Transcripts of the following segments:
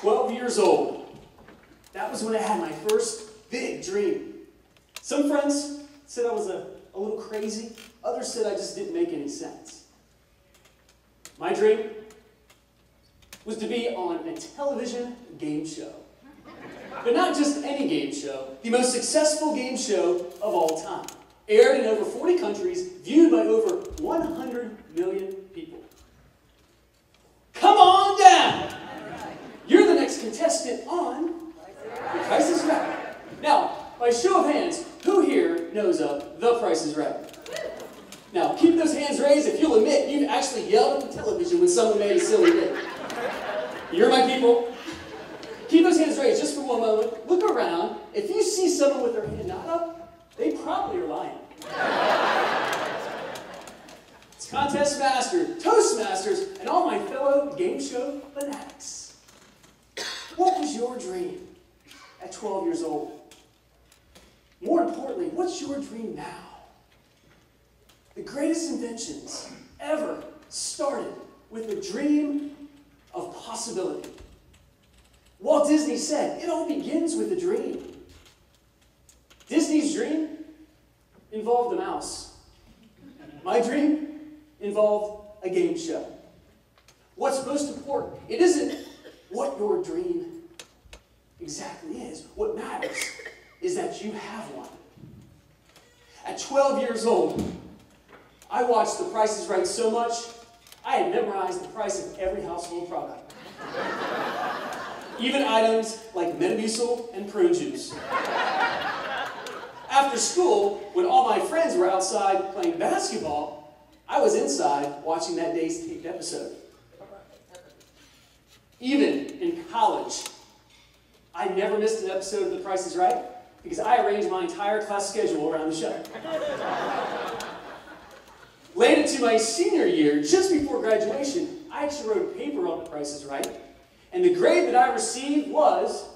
12 years old. That was when I had my first big dream. Some friends said I was a little crazy. Others said I just didn't make any sense. My dream was to be on a television game show. But not just any game show, the most successful game show of all time. Aired in over 40 countries, viewed by over 100 million people. Come on down! You're the next contestant on The Price is Right. Now, by show of hands, who here knows of The Price is Right? Now, keep those hands raised if you'll admit you've actually yelled at the television when someone made a silly bit. You're my people. Keep those hands raised just for one moment. Look around. If you see someone with their hand not up, they probably are lying. It's Contest Master, Toastmasters, and all my fellow game show fanatics. What was your dream at 12 years old? More importantly, what's your dream now? The greatest inventions ever started with a dream of possibility. Walt Disney said, it all begins with a dream. Disney's dream involved a mouse. My dream involved a game show. What's most important, it isn't what your dream exactly is. What matters is that you have one. At 12 years old, I watched The Price is Right so much, I had memorized the price of every household product. Even items like Metamucil and prune juice. After school, when all my friends were outside playing basketball, I was inside watching that day's taped episode. Even in college, I never missed an episode of The Price is Right because I arranged my entire class schedule around the show. Late into my senior year, just before graduation, I actually wrote a paper on The Price is Right, and the grade that I received was,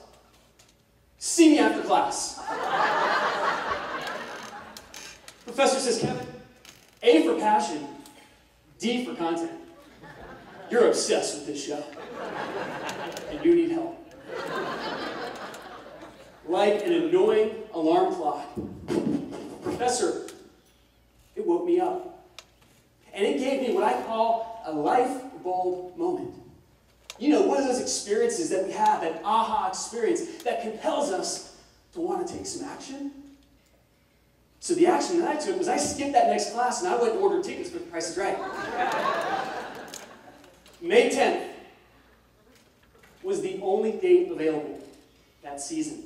see me after class. Professor says, Kevin, A for passion, D for content. You're obsessed with this show, and you need help. Like an annoying alarm clock, Professor, it woke me up. And it gave me what I call a light bulb moment. You know, one of those experiences that we have, that aha experience that compels us to want to take some action. So the action that I took was I skipped that next class and I went and ordered tickets for The Price is Right. May 10th was the only date available that season.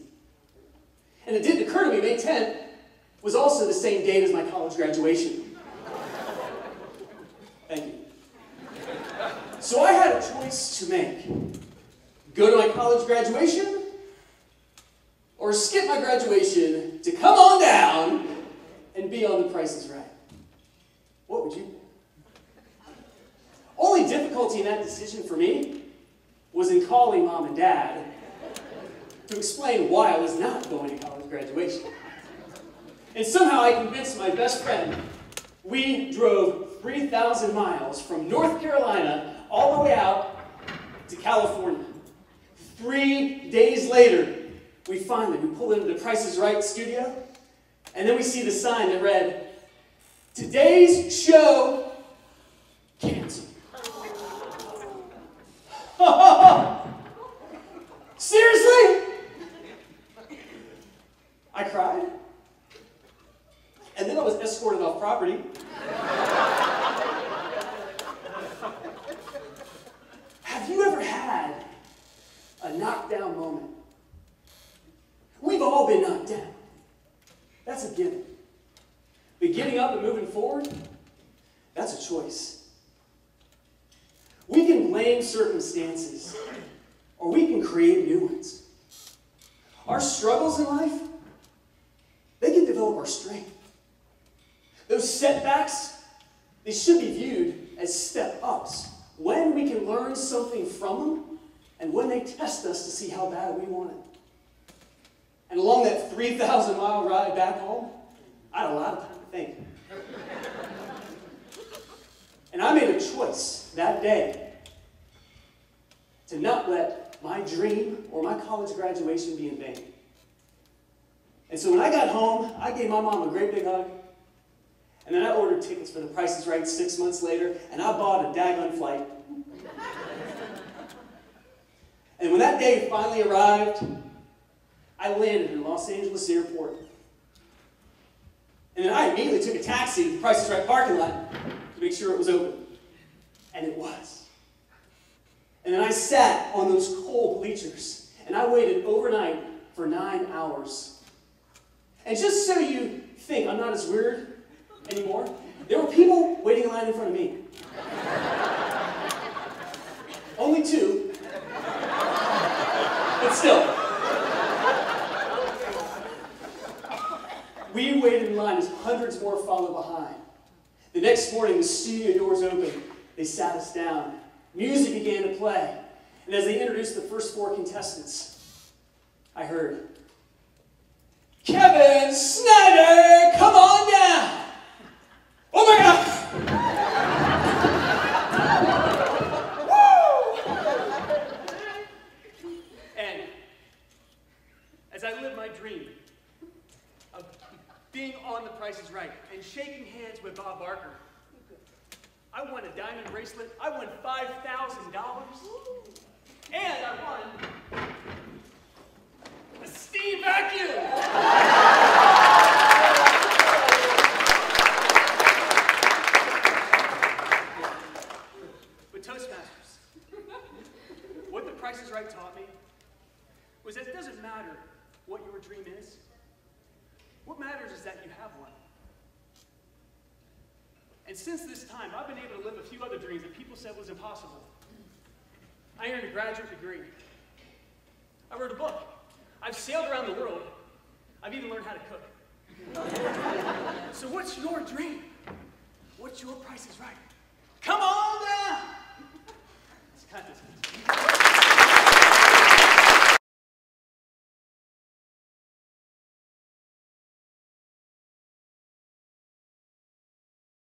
And it didn't occur to me, May 10th was also the same date as my college graduation. Thank you. So I had a choice to make. Go to my college graduation, or skip my graduation to come on down and be on The Price is Right. What would you do? Only difficulty in that decision for me was in calling Mom and Dad to explain why I was not going to college graduation. And somehow I convinced my best friend. We drove 3,000 miles from North Carolina all the way out to California. 3 days later, we pull into The Price is Right studio, and then we see the sign that read, today's show canceled. Seriously? I cried. And then I was escorted off property. Have you ever had a knockdown moment? We've all been knocked down. That's a given. But getting up and moving forward, that's a choice. We can blame circumstances, or we can create new ones. Our struggles in life, they can develop our strength. Those setbacks, they should be viewed as step-ups when we can learn something from them and when they test us to see how bad we want it. And along that 3,000-mile ride back home, I had a lot of time to think. And I made a choice that day to not let my dream or my college graduation be in vain. And so when I got home, I gave my mom a great big hug, and then I ordered tickets for The Price is Right 6 months later, and I bought a daggone flight. And when that day finally arrived, I landed in Los Angeles airport. And then I immediately took a taxi to The Price is Right parking lot to make sure it was open. And it was. And then I sat on those cold bleachers, and I waited overnight for 9 hours. And just so you think I'm not as weird anymore, there were people waiting in line in front of me. Only 2. But still. We waited in line as hundreds more followed behind. The next morning, the studio doors opened. They sat us down. Music began to play. And as they introduced the first 4 contestants, I heard, "Kevin Snyder, come on down!" Oh my God! Woo! And as I lived my dream of being on The Price is Right and shaking hands with Bob Barker, I won a diamond bracelet, I won $5,000, and I won a steam vacuum! With Toastmasters, what The Price is Right taught me was that it doesn't matter what your dream is. What matters is that you have one. And since this time, I've been able to live a few other dreams that people said was impossible. I earned a graduate degree. I wrote a book. I've sailed around the world. I've even learned how to cook. So what's your dream? What's your Price is Right?